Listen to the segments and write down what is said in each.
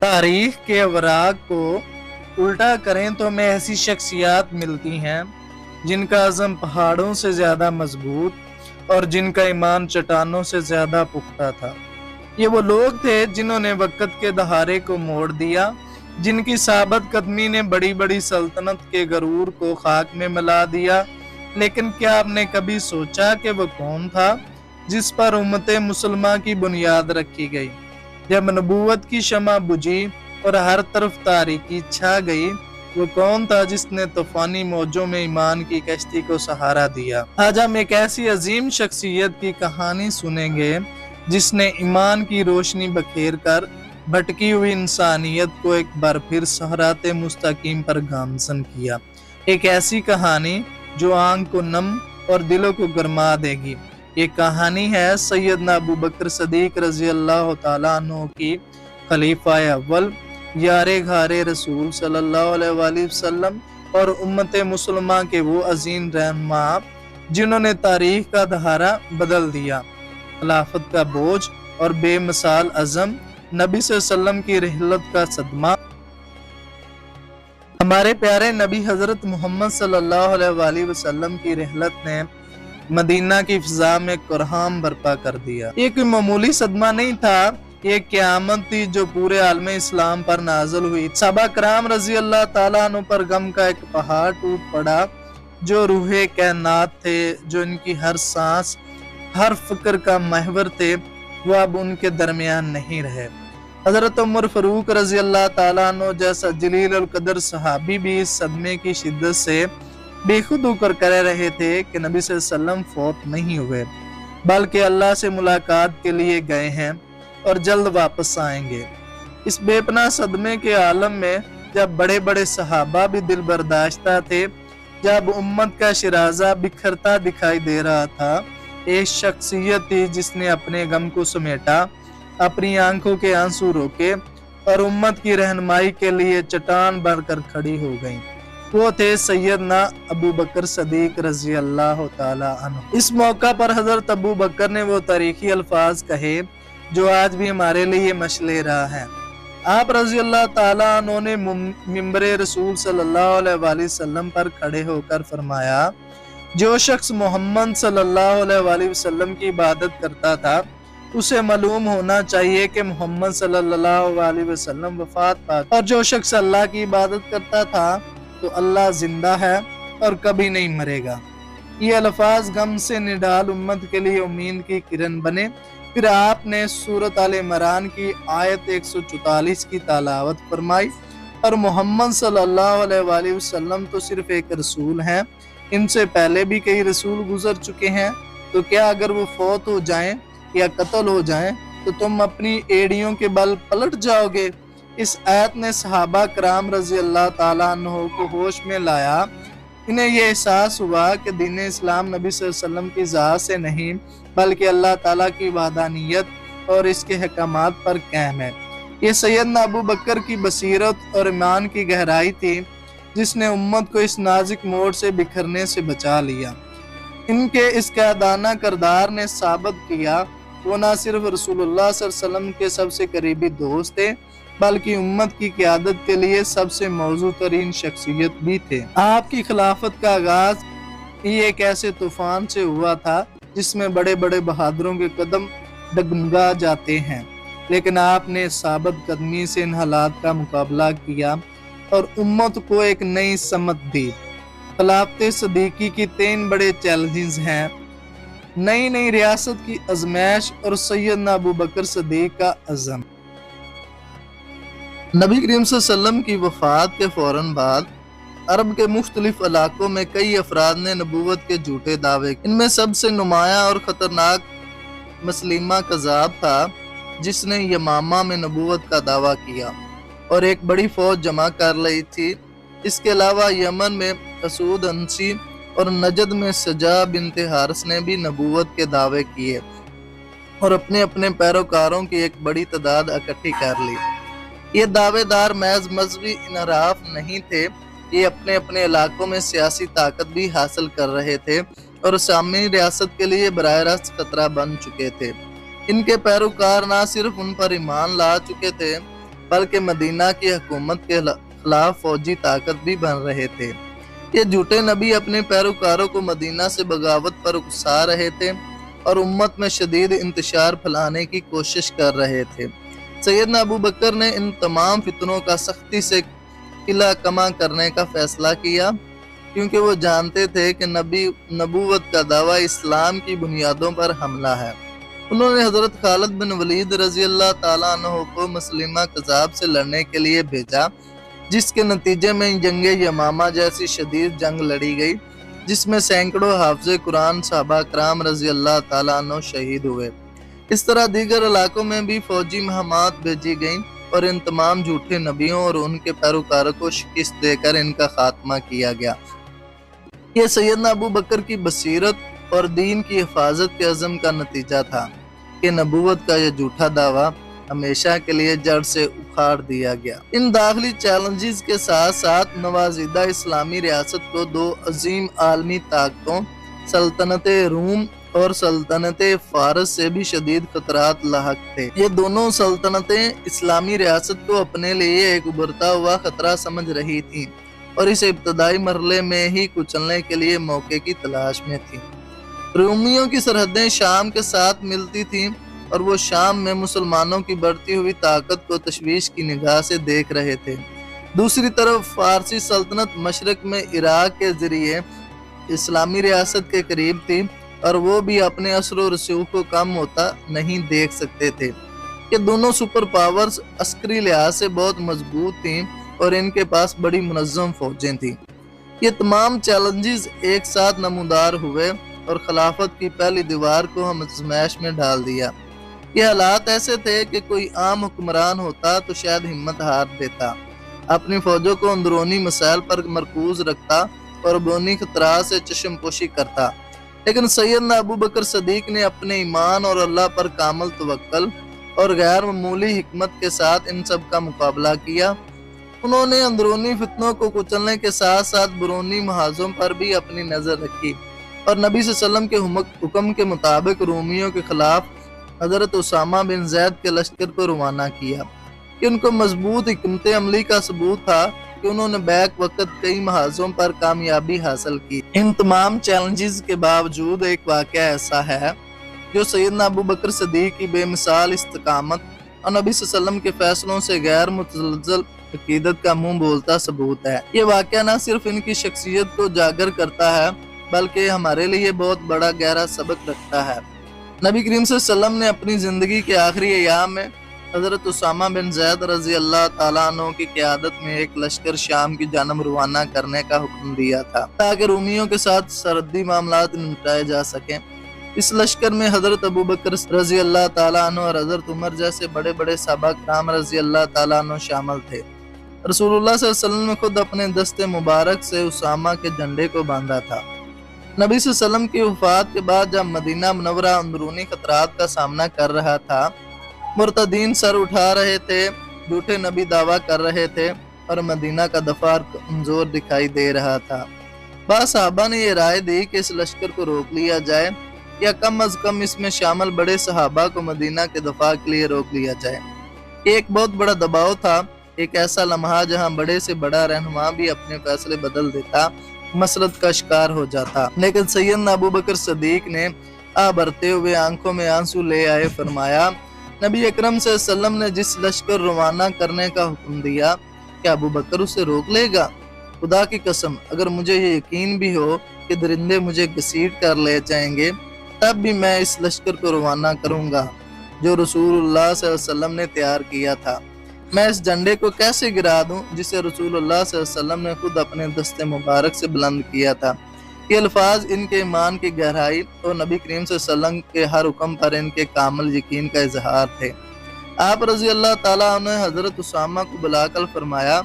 तारीख के अवराक को उल्टा करें तो हमें ऐसी शख्सियात मिलती हैं जिनका अज़म पहाड़ों से ज़्यादा मजबूत और जिनका ईमान चट्टानों से ज़्यादा पुख्ता था। ये वो लोग थे जिन्होंने वक़्त के दहारे को मोड़ दिया, जिनकी साबित कदमी ने बड़ी बड़ी सल्तनत के गरूर को खाक में मिला दिया। लेकिन क्या आपने कभी सोचा कि वो कौन था जिस पर उम्मत मुसलमा की बुनियाद रखी गई? जब नबूवत की शमा बुझी और हर तरफ तारीकी छा गई, वो कौन था जिसने तूफानी मौजों में ईमान की कश्ती को सहारा दिया? आज हम एक ऐसी अजीम शख्सियत की कहानी सुनेंगे जिसने ईमान की रोशनी बखेर कर भटकी हुई इंसानियत को एक बार फिर सहराते मुस्तकीम पर गामजन किया। एक ऐसी कहानी जो आंख को नम और दिलों को गरमा देगी। ये कहानी है सैयदना अबू बकर सदीक रजी अल्लाह तआला अन्हु की, खलीफा अव्वल, यारे घारे रसूल सल्लल्लाहु अलैहि वसल्लम और उम्मत मुसलमा के वो अजीम रहनुमा जिन्होंने तारीख का दहारा बदल दिया। खिलाफत का बोझ और बेमिसाल अज़म, नबी सल्लल्लाहु अलैहि वसल्लम की रिहलत का सदमा। हमारे प्यारे नबी हजरत मोहम्मद सल्लल्लाहु अलैहि वसल्लम की रिहलत ने मदीना की फिजा में कुरहाम बर्पा कर दिया। ये कोई मामूली सदमा नहीं था, ये क़यामत थी जो पूरे आलम इस्लाम पर नाज़िल हुई। सहाबा कराम रजी अल्लाह ताला अन्हु पर गम का एक पहाड़ टूट पड़ा। जो रूहे कायनात थे, जो इनकी हर सांस, हर फिक्र का महवर थे, वो अब उनके दरमियान नहीं रहे। हजरत उमर फारूक रजी अल्लाह ताला अन्हु जैसा जलील अल कदर सहाबी भी इस सदमे की शिद्दत से बेखुद होकर कह रहे थे कि नबी सल्लल्लाहु अलैहि वसल्लम फौत नहीं हुए, बल्कि अल्लाह से मुलाकात के लिए गए हैं और जल्द वापस आएंगे। इस बेपनाह सदमे के आलम में जब बड़े बड़े सहाबा भी दिल बर्दाश्ता थे, जब उम्मत का शिराजा बिखरता दिखाई दे रहा था, एक शख्सियत थी जिसने अपने गम को समेटा, अपनी आंखों के आंसू रोके और उम्मत की रहनुमाई के लिए चट्टान बनकर खड़ी हो गई। वो थे सैयदना अबू बकर सदीक रजी अल्लाह तआला अन्हु। इस मौका पर हजरत अबू बकर ने वो तारीखी अल्फाज कहे जो आज भी हमारे लिए मशले रहा है। आप रजी अल्लाह ताला अन्हु ने मिंबरे रसूल सल्लल्लाहु अलैहि वसल्लम पर खड़े होकर फरमाया, जो शख्स मोहम्मद सल्लल्लाहु अलैहि वसल्लम की इबादत करता था, उसे मालूम होना चाहिए कि मोहम्मद सल्लल्लाहु अलैहि वसल्लम वफात पा, और जो शख्स अल्लाह की इबादत करता था तो अल्लाह जिंदा है और कभी नहीं मरेगा। ये अल्फाज गम से निडाल उम्मत के लिए उम्मीद की किरण बने। फिर आपने सूरत आल इमरान की आयत 144 की तलावत फरमाई, और मोहम्मद सल्लल्लाहु अलैहि वसल्लम तो सिर्फ एक रसूल हैं, इनसे पहले भी कई रसूल गुजर चुके हैं, तो क्या अगर वो फौत हो जाएं या कत्ल हो जाएं तो तुम अपनी एड़ियों के बल पलट जाओगे? इस आयत ने सहाबा कराम रजी अल्लाह ताला अन्हु को होश में लाया। इन्हें यह एहसास हुआ कि दीन इस्लाम नबी सल्लल्लाहु अलैहि वसल्लम की ज़ात से नहीं, बल्कि अल्लाह ताला की वादानियत और इसके हकामात पर कायम है। ये सैयदना अबू बकर की बसीरत और ईमान की गहराई थी जिसने उम्मत को इस नाजुक मोड़ से बिखरने से बचा लिया। इनके इस कायदाना किरदार ने साबित किया वो न सिर्फ रसूलुल्लाह सल्लल्लाहु अलैहि वसल्लम के सबसे करीबी दोस्त थे, बल्कि उम्मत की क़यादत के लिए सबसे मौजू तरीन शख्सियत भी थे। आपकी खिलाफत का आगाज ही एक ऐसे तूफान से हुआ था जिसमें बड़े बड़े बहादुरों के कदम डगमगा जाते हैं, लेकिन आपने साबित कदमी से इन हालात का मुकाबला किया और उम्मत को एक नई समत दी। खिलाफत सदीकी की 3 बड़े चैलेंजेस हैं: नई रियासत की अजमैश और सैयदना अबू बकर सदीक का अज़म। नबी करीम सल्लल्लाहु अलैहि वसल्लम की वफात के फौरन बाद अरब के मुख्तलिफ इलाकों में कई अफराद ने नबूवत के झूठे दावे। इनमें सबसे नुमाया और ख़तरनाक मसलिमा कज़ाब था, जिसने यमामा में नबूवत का दावा किया और एक बड़ी फौज जमा कर ली थी। इसके अलावा यमन में असूद अंसी और नजद में सजा बिनते हारिस ने भी नबूवत के दावे किए और अपने अपने पैरोकारों की एक बड़ी तादाद इकट्ठी कर ली। ये दावेदार महज मजहबी इनराफ नहीं थे, ये अपने अपने इलाकों में सियासी ताकत भी हासिल कर रहे थे और सामनी रियासत के लिए बराह रास्त खतरा बन चुके थे। इनके पैरोकार न सिर्फ उन पर ईमान ला चुके थे, बल्कि मदीना की हुकूमत के खिलाफ फौजी ताकत भी बन रहे थे। ये झूठे नबी अपने पैरोकारों को मदीना से बगावत पर उकसा रहे थे और उम्मत में शदीद इंतशार फैलाने की कोशिश कर रहे थे। सैयदना अबू बकर ने इन तमाम फितनों का सख्ती से किला कमा करने का फैसला किया, क्योंकि वो जानते थे कि नबूवत का दावा इस्लाम की बुनियादों पर हमला है। उन्होंने हजरत खालिद बिन वलीद रजी अल्लाह ताला अन्हु को मुस्लिमा कज़ाब से लड़ने के लिए भेजा, जिसके नतीजे में जंगे यमामा जैसी शदीद जंग लड़ी गई, जिसमें सैकड़ों हाफिज़े कुरान सहाबा कराम रजी अल्लाह ताला अन्हु शहीद हुए। इस तरह दीगर इलाकों में भी फौजी महमात भेजी गईं और इन तमाम झूठे नबियों और उनके पैरोकारों को शिकस्त देकर इनका खात्मा किया गया। ये सैयदना अबू बकर की बसीरत और दीन की हिफाजत के अज़म का नतीजा था कि नबूवत का यह झूठा दावा हमेशा के लिए जड़ से उखाड़ दिया गया। इन दाखिली चैलेंजेस के साथ साथ नवाजिदा इस्लामी रियासत को दो अजीम आलमी ताकतों सल्तनत रूम और सल्तनत फारस से भी शदीद खतरात लाहक थे। ये दोनों सल्तनतें इस्लामी रियासत को अपने लिए एक उभरता हुआ खतरा समझ रही थीं और इस इब्तदाई मरहले में ही कुचलने के लिए मौके की तलाश में थीं। रूमियों की सरहदें शाम के साथ मिलती थीं और वो शाम में मुसलमानों की बढ़ती हुई ताकत को तशवीश की निगाह से देख रहे थे। दूसरी तरफ फारसी सल्तनत मशरक में इराक के जरिए इस्लामी रियासत के करीब थी और वो भी अपने असर और रसूख को कम होता नहीं देख सकते थे। ये दोनों सुपर पावर्स अस्करी लिहाज से बहुत मजबूत थीं और इनके पास बड़ी मुनज़्ज़म फौजें थीं। ये तमाम चैलेंजेस एक साथ नमूदार हुए और खिलाफत की पहली दीवार को हम आज़माइश में डाल दिया। ये हालात ऐसे थे कि कोई आम हुक्मरान होता तो शायद हिम्मत हार देता, अपनी फौजों को अंदरूनी मसाइल पर मरकूज रखता और बोनी खतरा से चश्मपोशी करता, लेकिन सैयदना अबू बकर सदीक ने अपने ईमान और अल्लाह पर कामल तवक्कल और गैर मामूली हिकमत के साथ इन सब का मुकाबला किया। उन्होंने अंदरूनी फितनों को कुचलने के साथ साथ बरूनी महाजों पर भी अपनी नजर रखी और नबी सल्लल्लाहु अलैहि वसल्लम के हुक्म के मुताबिक रोमियों के खिलाफ हजरत उसामा बिन जैद के लश्कर को रवाना किया। कि उनको मजबूत हिकमत अमली का सबूत था कि उन्होंने बैक वक्त कई महाजों पर कामयाबी हासिल की। इन तमाम चैलेंजेस के बावजूद एक वाक़या ऐसा है जो सैयदना अबू बकर सदीक की बेमिसाल इस्तिकामत और नबी सल्लल्लाहु अलैहि वसल्लम के फैसलों से गैर मुतज़ल्ज़ल अकीदत का मुंह बोलता सबूत है। ये वाक़या न सिर्फ इनकी शख्सियत को उजागर करता है बल्कि हमारे लिए बहुत बड़ा गहरा सबक रखता है। नबी करीम सल्लल्लाहु अलैहि वसल्लम ने अपनी जिंदगी के आखिरी अय्याम में हजरत उसामा बिन जैद रजी अल्लाह ताला अन्हु की क़यादत में एक लश्कर शाम की जानब रवाना करने का हुक्म दिया था ताकि रोमियों के साथ सरहदी मामलात निपटाए जा सकें। इस लश्कर में हजरत अबू बकर रजी अल्लाह ताला अन्हु और हजरत उमर जैसे बड़े बड़े सहाबा किराम रजी अल्लाह ताला अन्हु शामिल थे। रसूलुल्लाह सल्लल्लाहु अलैहि वसल्लम ने खुद अपने दस्ते मुबारक से उसामा के झंडे को बांधा था। नबी सल्लल्लाहु अलैहि वसल्लम की वफात के बाद जब मदीना मुनव्वरा अंदरूनी खतरात का सामना कर रहा था, मुर्तदीन सर उठा रहे थे, झूठे नबी दावा कर रहे थे और मदीना का दफार कमजोर दिखाई दे रहा था, बाद सहाबा ने ये राय दी कि इस लश्कर को रोक लिया जाए या कम अज कम इसमें शामिल बड़े सहाबा को मदीना के दफा के लिए रोक लिया जाए। एक बहुत बड़ा दबाव था, एक ऐसा लम्हा जहाँ बड़े से बड़ा रहनुमा भी अपने फैसले बदल देता, मसरत का शिकार हो जाता। लेकिन सैयदना अबू बकर सदीक ने भरते हुए आंखों में आंसू ले आए फरमाया, नबी अकरम सल्लल्लाहु अलैहि वसल्लम ने जिस लश्कर रवाना करने का हुक्म दिया, क्या अबू बकर उसे रोक लेगा? खुदा की कसम, अगर मुझे ये यकीन भी हो कि दरिंदे मुझे घसीट कर ले जाएंगे, तब भी मैं इस लश्कर को रवाना करूंगा जो रसूलुल्लाह सल्लल्लाहु अलैहि वसल्लम ने तैयार किया था। मैं इस झंडे को कैसे गिरा दूं जिसे रसूलुल्लाह सल्लल्लाहु अलैहि वसल्लम ने खुद अपने दस्ते मुबारक से बुलंद किया था। ये अल्फाज इनके ईमान की गहराई और नबी करीम सल्लल्लाहु अलैहि वसल्लम के हर हुक्म पर इनके कामिल यकीन का इजहार थे। आप रजी अल्लाह ताला ने हजरत उसामा को बुलाकर फरमाया,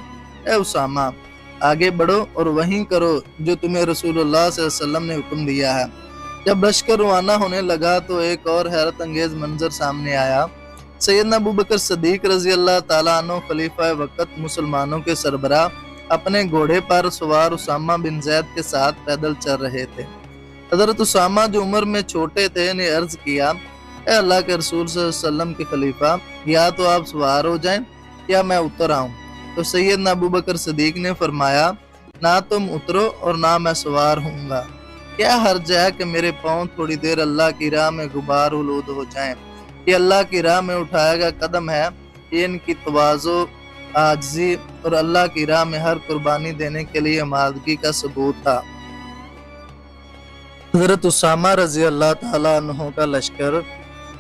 ए उसामा, आगे बढ़ो और वही करो जो तुम्हें रसूलुल्लाह सल्लल्लाहु अलैहि वसल्लम ने हुक्म दिया है। जब लश्कर रवाना होने लगा तो एक और हैरत अंगेज मंजर सामने आया। सैयदना अबू बकर सदीक रजी अल्लाह ताला अन्हु खलीफा वक्त मुसलमानों के सरबराह अपने घोड़े पर सवार उसामा बिन जैद के साथ पैदल चल रहे थे। हजरत उसामा जो उम्र में छोटे थे ने अर्ज किया, ए अल्लाह के रसूल सल्लल्लाहु अलैहि वसल्लम के खलीफा, या तो आप सवार हो जाएं या मैं उतर आऊं? तो सैयदना अबू बकर सिद्दीक ने फरमाया, ना तुम उतरो और ना मैं सवार होऊंगा। क्या हर्ज है कि मेरे पांव थोड़ी देर अल्लाह की राह में गुबार उलूद हो जाएं। ये अल्लाह की राह में उठाया गया कदम है। ये इनकी तवाज़ो, आजिज़ी और अल्लाह की राह में हर कुर्बानी देने के लिए आमादगी का सबूत था। हज़रत उसामा रज़ी अल्लाह ताला अन्हो का लश्कर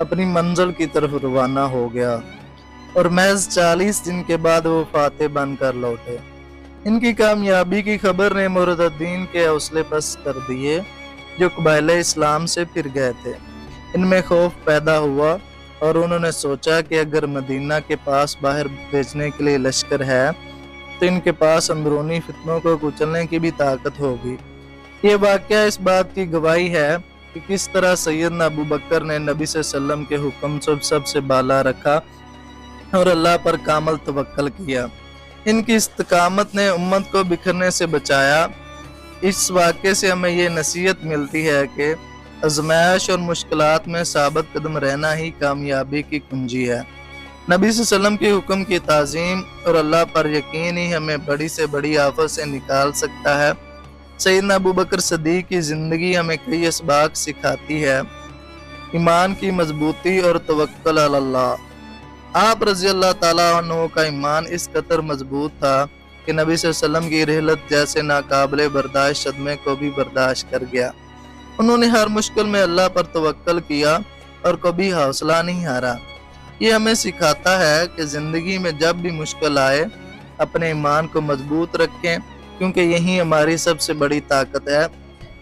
अपनी मंजिल की तरफ रवाना हो गया और महज 40 दिन के बाद वो फातेह बनकर लौटे। इनकी कामयाबी की खबर ने मुर्तद्दीन के हौसले पस्त कर दिए, जो कबाइले इस्लाम से फिर गए थे। इनमें खौफ पैदा हुआ और उन्होंने सोचा कि अगर मदीना के पास बाहर भेजने के लिए लश्कर है तो इनके पास अंदरूनी फितनों को कुचलने की भी ताकत होगी। ये वाक़या इस बात की गवाही है कि किस तरह सैयदना अबू बकर ने नबी सल्लल्लाहु अलैहि वसल्लम के हुक्म सबसे बाला रखा और अल्लाह पर कामल तवक्कल किया। इनकी इस्तकामत ने उम्मत को बिखरने से बचाया। इस वाक़े से हमें ये नसीहत मिलती है कि आज़माइश और मुश्किलात में साबित कदम रहना ही कामयाबी की कुंजी है। नबी सल्लल्लाहु अलैहि वसल्लम के हुक्म की ताज़ीम और अल्लाह पर यकीन ही हमें बड़ी से बड़ी आफत से निकाल सकता है। सैयदना अबू बकर सिद्दीक की ज़िंदगी हमें कई असबाक सिखाती है। ईमान की मजबूती और तवक्कुल अल्लाह। आप रज़ी अल्लाह ताला अन्हु का ईमान इस कदर मजबूत था कि नबी सल्लल्लाहु अलैहि वसल्लम की रहलत जैसे नाकाबिले बर्दाश्त सदमे को भी बर्दाश्त कर गया। उन्होंने हर मुश्किल में अल्लाह पर तवक्कुल किया और कभी हौसला नहीं हारा। ये हमें सिखाता है कि ज़िंदगी में जब भी मुश्किल आए अपने ईमान को मजबूत रखें, क्योंकि यही हमारी सबसे बड़ी ताकत है।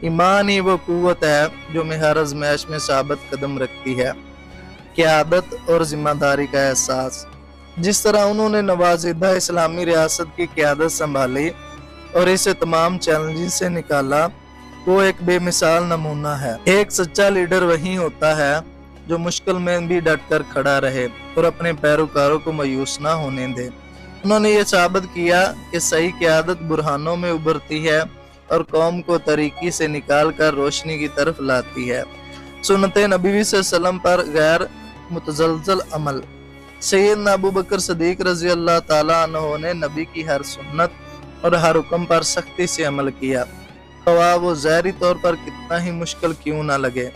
ईमान ही वो कुव्वत है जो हमें हर आज़माइश में साबित कदम रखती है। क़यादत और जिम्मेदारी का एहसास। जिस तरह उन्होंने नवाज़िदा इस्लामी रियासत की क़यादत संभाली और इसे तमाम चैलेंजेस से निकाला, वो एक बेमिसाल नमूना है। एक सच्चा लीडर वही होता है जो मुश्किल में भी डट कर खड़ा रहे और अपने पैरोकारों को मायूस ना होने दे। उन्होंने ये साबित किया कि सही क़यादत बुरहानों में उभरती है और कौम को तरीकी से निकाल कर रोशनी की तरफ लाती है। सुन्नते नबी सल्लल्लाहु अलैहि वसल्लम पर गैर मुतज़लज़ल अमल। सैयदना अबू बकर सिद्दीक रज़ी अल्लाह ताला अन्हु ने नबी की हर सुन्नत और हर हुक्म पर सख्ती से अमल किया, ख्वाह वो ज़ाहिरी तौर पर कितना ही मुश्किल क्यों ना लगे।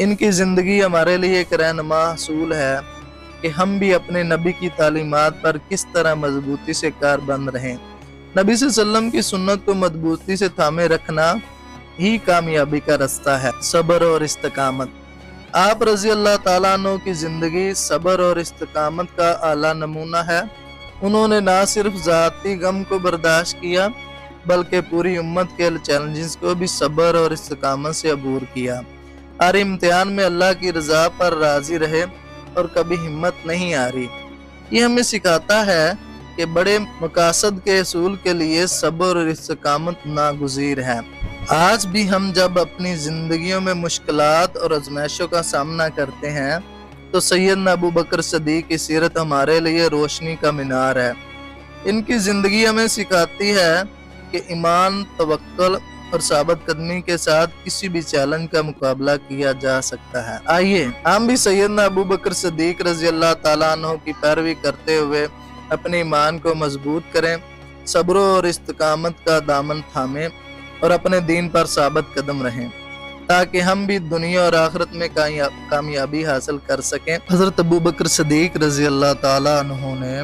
इनकी ज़िंदगी हमारे लिए एक रहनुमा असूल है कि हम भी अपने नबी की तालीमात पर किस तरह मजबूती से कारबंद रहें। नबी सल्लल्लाहु अलैहि वसल्लम की सुन्नत को मजबूती से थामे रखना ही कामयाबी का रास्ता है। सब्र और इस्तकामत। आप रज़ी अल्लाह ताला अन्हु की ज़िंदगी सब्र और इस्तकामत का आला नमूना है। उन्होंने ना सिर्फ ज़ाती गम को बर्दाश्त किया बल्कि पूरी उम्मत के चैलेंजेस को भी सब्र और इस्तकामत से अबूर किया। हर इम्तिहान में अल्लाह की रज़ा पर राज़ी रहे और कभी हिम्मत नहीं हारी। ये हमें सिखाता है कि बड़े मकासद के असूल के लिए सब्र और इस्तकामत नागुज़ीर है। आज भी हम जब अपनी ज़िंदगियों में मुश्किलात और आज़माइशों का सामना करते हैं तो सैयदना अबू बकर सिद्दीक की सीरत हमारे लिए रोशनी का मीनार है। इनकी ज़िंदगी हमें सिखाती है कि ईमान, तवक्कुल और साबित कदमी के साथ किसी भी चैलेंज का मुकाबला किया जा सकता है। आइए हम भी सैयदना अबू बकर सिद्दीक रज़ी अल्लाह ताला अन्हु की पैरवी करते हुए अपने ईमान को मजबूत करें, सब्र और इस्तकामत का दामन थामें और अपने दीन पर साबित कदम रहें, ताकि हम भी दुनिया और आखिरत में कामयाबी हासिल कर सकें। हज़रत अबू बकर सिद्दीक रज़ी अल्लाह ताला अन्हु ने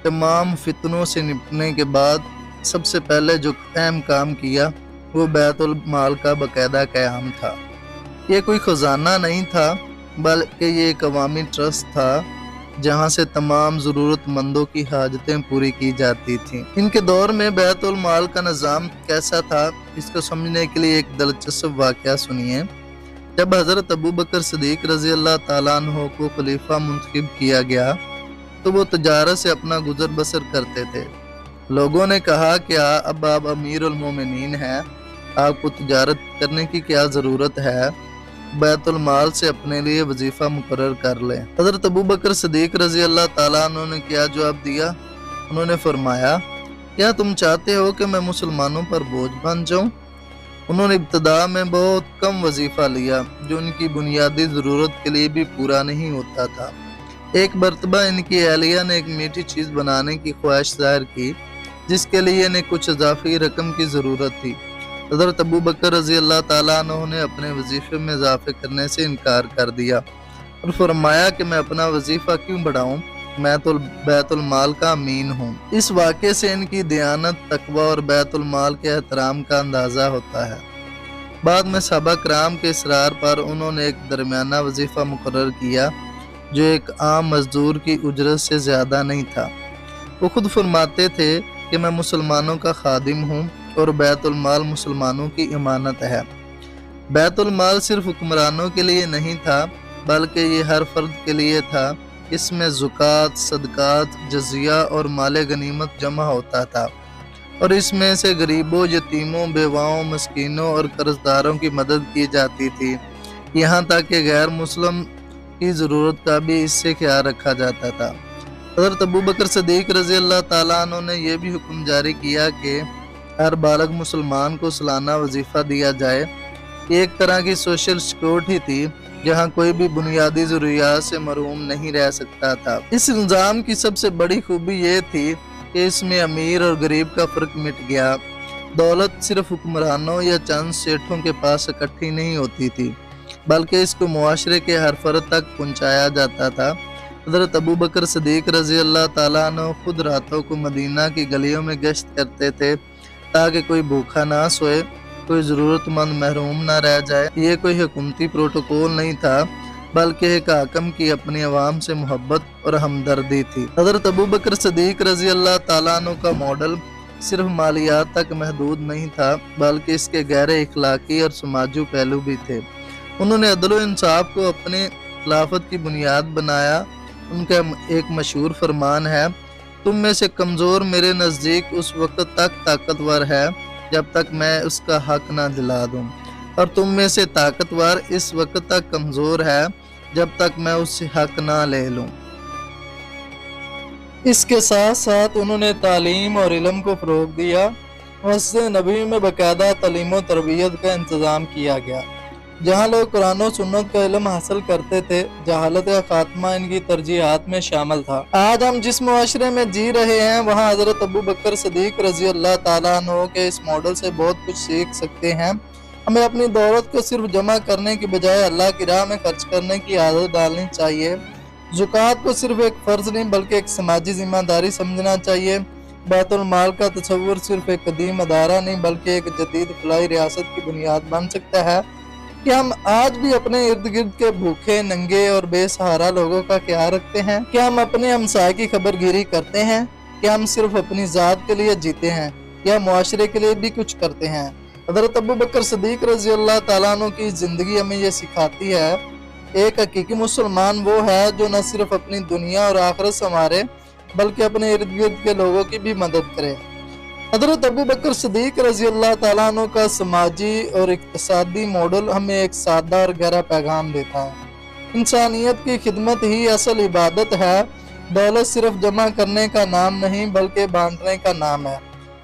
तमाम फितनों से निपटने के बाद सबसे पहले जो अहम काम किया वो बैतुल माल का बाकायदा क़याम था। ये कोई खजाना नहीं था बल्कि ये एक अवामी ट्रस्ट था जहाँ से तमाम ज़रूरतमंदों की हाजतें पूरी की जाती थीं। इनके दौर में बैतुल माल का निज़ाम कैसा था, इसको समझने के लिए एक दिलचस्प वाक़या सुनिए। जब हज़रत अबू बकर सिद्दीक रज़ी अल्लाह ताला अन्हु को खलीफा मुंतखब किया गया तो वो तजारत से अपना गुजर बसर करते थे। लोगों ने कहा कि अब आप अमीरुल मोमिनीन हैं, आपको तजारत करने की क्या ज़रूरत है, बैतुल माल से अपने लिए वजीफ़ा मुकर्रर कर लें। हज़रत अबू बकर सिद्दीक रज़ी अल्लाह ताला अन्हु ने क्या जवाब दिया? उन्होंने फरमाया, क्या तुम चाहते हो कि मैं मुसलमानों पर बोझ बन जाऊं? उन्होंने इब्तदा में बहुत कम वजीफ़ा लिया जो उनकी बुनियादी ज़रूरत के लिए भी पूरा नहीं होता था। ایک مرتبہ ان کی اہلیہ نے ایک میٹھی چیز بنانے کی خواہش ظاہر کی جس کے لیے انہیں کچھ اضافی رقم کی ضرورت تھی۔ حضرت ابو بکر رضی اللہ تعالیٰ عنہ نے اپنے وظیفے میں اضافے کرنے سے انکار کر دیا اور فرمایا کہ میں اپنا وظیفہ کیوں بڑھاؤں، میں تو بیت المال کا امین ہوں۔ اس واقعے سے ان کی دیانت، تقوی اور بیت المال کے احترام کا اندازہ ہوتا ہے۔ بعد میں صحابہ کرام کے اصرار پر انہوں نے ایک درمیانہ وظیفہ مقرر کیا جو ایک عام مزدور کی اجرت سے زیادہ نہیں تھا۔ وہ خود فرماتے تھے کہ میں مسلمانوں کا خادم ہوں اور بیت المال مسلمانوں کی امانت ہے۔ بیت المال صرف حکمرانوں کے لیے نہیں تھا بلکہ یہ ہر فرد کے لیے تھا۔ اس میں زکوٰۃ، صدقات، جزیہ اور مال غنیمت جمع ہوتا تھا اور اس میں سے غریبوں، یتیموں، بیواؤں، مسکینوں اور قرض داروں کی مدد کی جاتی تھی، یہاں تک کہ غیر مسلم کی ضرورت کا بھی اس سے خیال رکھا جاتا تھا۔ حضرت ابو بکر صدیق رضی اللہ تعالیٰ عنہ نے یہ بھی حکم جاری کیا کہ ہر بالغ مسلمان کو سالانہ وظیفہ دیا جائے۔ یہ ایک طرح کی سوشل سیکورٹی تھی جہاں کوئی بھی بنیادی ضروریات سے محروم نہیں رہ سکتا تھا۔ اس نظام کی سب سے بڑی خوبی یہ تھی کہ اس میں امیر اور غریب کا فرق مٹ گیا۔ دولت صرف حکمرانوں یا چند سیٹھوں کے پاس اکٹھی نہیں ہوتی تھی بلکہ اس کو معاشرے کے ہر فرد تک پہنچایا جاتا تھا۔ حضرت ابو بکر صدیق رضی اللہ تعالیٰ عنہ خود راتوں کو مدینہ کی گلیوں میں گشت کرتے تھے تاکہ کوئی بھوکا نہ سوئے، کوئی ضرورت مند محروم نہ رہ جائے۔ یہ کوئی حکومتی پروٹوکول نہیں تھا بلکہ ایک حاکم کی اپنی عوام سے محبت اور ہمدردی تھی۔ حضرت ابو بکر صدیق رضی اللہ تعالیٰ عنہ کا ماڈل صرف مالیات تک محدود نہیں تھا بلکہ اس کے گہرے اخلاقی اور سماجی پہلو بھی تھے۔ انہوں نے عدل و انصاف کو اپنے خلافت کی بنیاد بنایا۔ ان کا ایک مشہور فرمان ہے، تم میں سے کمزور میرے نزدیک اس وقت تک طاقتور ہے جب تک میں اس کا حق نہ دلا دوں، اور تم میں سے طاقتور اس وقت تک کمزور ہے جب تک میں اس سے حق نہ لے لوں۔ اس کے ساتھ ساتھ انہوں نے تعلیم اور علم کو فروغ دیا۔ مسجد نبوی میں باقاعدہ تعلیم و تربیت کا انتظام کیا گیا جہاں لوگ قرآن و سنت کا علم حاصل کرتے تھے۔ جہالت کا خاتمہ ان کی ترجیحات میں شامل تھا۔ آج ہم جس معاشرے میں جی رہے ہیں وہاں حضرت ابو بکر صدیق رضی اللہ تعالیٰ عنہ کے اس ماڈل سے بہت کچھ سیکھ سکتے ہیں۔ ہمیں اپنی دولت کو صرف جمع کرنے کی بجائے اللہ کی راہ میں خرچ کرنے کی عادت ڈالنی چاہیے۔ زکوٰۃ کو صرف ایک فرض نہیں بلکہ ایک سماجی ذمہ داری سمجھنا چاہیے۔ بیت المال کا تصور صرف ایک قدیم ادارہ نہیں بلکہ ایک جدید فلاحی ریاست کی بنیاد بن سکتا ہے۔ کہ ہم آج بھی اپنے ارد گرد کے بھوکے، ننگے اور بے سہارا لوگوں کا خیال رکھتے ہیں؟ کیا ہم اپنے ہمسائے کی خبر گیری کرتے ہیں؟ کیا ہم صرف اپنی ذات کے لیے جیتے ہیں یا معاشرے کے لیے بھی کچھ کرتے ہیں؟ حضرت ابو بکر صدیق رضی اللہ تعالیٰ عنہ کی زندگی ہمیں یہ سکھاتی ہے، ایک حقیقی مسلمان وہ ہے جو نہ صرف اپنی دنیا اور آخرت سنوارے بلکہ اپنے ارد گرد کے لوگوں کی بھی مدد کرے۔ حضرت ابو بکر صدیق رضی اللہ تعالیٰ عنہ کا سماجی اور اقتصادی ماڈل ہمیں ایک سادہ اور گہرا پیغام دیتا ہے۔ انسانیت کی خدمت ہی اصل عبادت ہے۔ دولت صرف جمع کرنے کا نام نہیں بلکہ بانٹنے کا نام ہے۔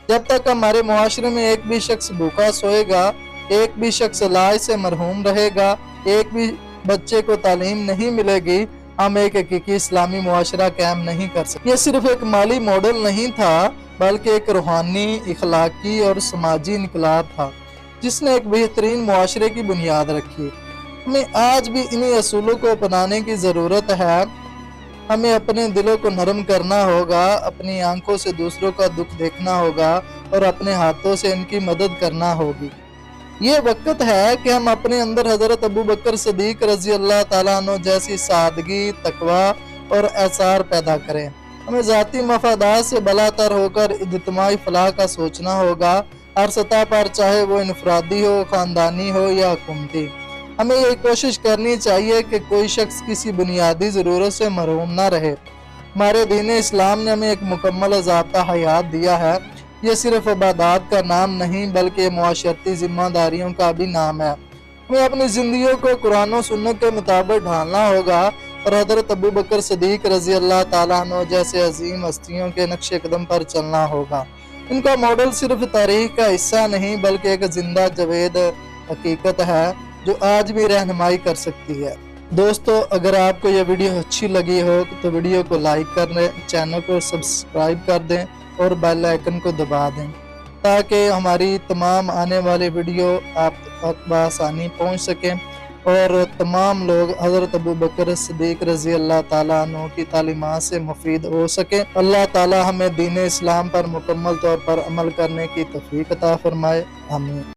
جب تک ہمارے معاشرے میں ایک بھی شخص بھوکا سوئے گا، ایک بھی شخص علاج سے محروم رہے گا، ایک بھی بچے کو تعلیم نہیں ملے گی، ہم ایک حقیقی اسلامی معاشرہ قائم نہیں کر سکتے۔ یہ صرف ایک مالی ماڈل نہیں تھا بلکہ ایک روحانی، اخلاقی اور سماجی انقلاب تھا جس نے ایک بہترین معاشرے کی بنیاد رکھی۔ ہمیں آج بھی انہی اصولوں کو اپنانے کی ضرورت ہے۔ ہمیں اپنے دلوں کو نرم کرنا ہوگا، اپنی آنکھوں سے دوسروں کا دکھ دیکھنا ہوگا اور اپنے ہاتھوں سے ان کی مدد کرنا ہوگی۔ یہ وقت ہے کہ ہم اپنے اندر حضرت ابو بکر صدیق رضی اللہ تعالیٰ عنہ جیسی سادگی، تقوی اور ایثار پیدا کریں۔ ہمیں ذاتی مفادات سے بالاتر ہو کر اجتماعی فلاح کا سوچنا ہوگا، ہر سطح پر، چاہے وہ انفرادی ہو، خاندانی ہو یا حکومتی۔ ہمیں یہ کوشش کرنی چاہیے کہ کوئی شخص کسی بنیادی ضرورت سے محروم نہ رہے۔ ہمارے دین اسلام نے ہمیں ایک مکمل ضابطہ حیات دیا ہے۔ یہ صرف عبادات کا نام نہیں بلکہ معاشرتی ذمہ داریوں کا بھی نام ہے۔ ہمیں اپنی زندگیوں کو قرآن و سنت کے مطابق ڈھالنا ہوگا اور حضرت ابو بکر صدیق رضی اللہ تعالیٰ عنہ جیسے عظیم ہستیوں کے نقش قدم پر چلنا ہوگا۔ ان کا ماڈل صرف تاریخ کا حصہ نہیں بلکہ ایک زندہ جاوید حقیقت ہے جو آج بھی رہنمائی کر سکتی ہے۔ दोस्तों अगर आपको ये वीडियो अच्छी लगी हो तो वीडियो को लाइक कर दें, चैनल को सब्सक्राइब कर दें और बेल आइकन को दबा दें ताकि हमारी तमाम आने वाली वीडियो आप तक बआसानी पहुंच सकें और तमाम लोग हज़रत अबू बकर सिद्दीक़ रज़ी अल्लाह ताला अन्हु की तालीमात से मुफीद हो सके। अल्लाह ताला हमें दीन इस्लाम पर मुकम्मल तौर पर अमल करने की तौफीक अता फरमाए। आमीन।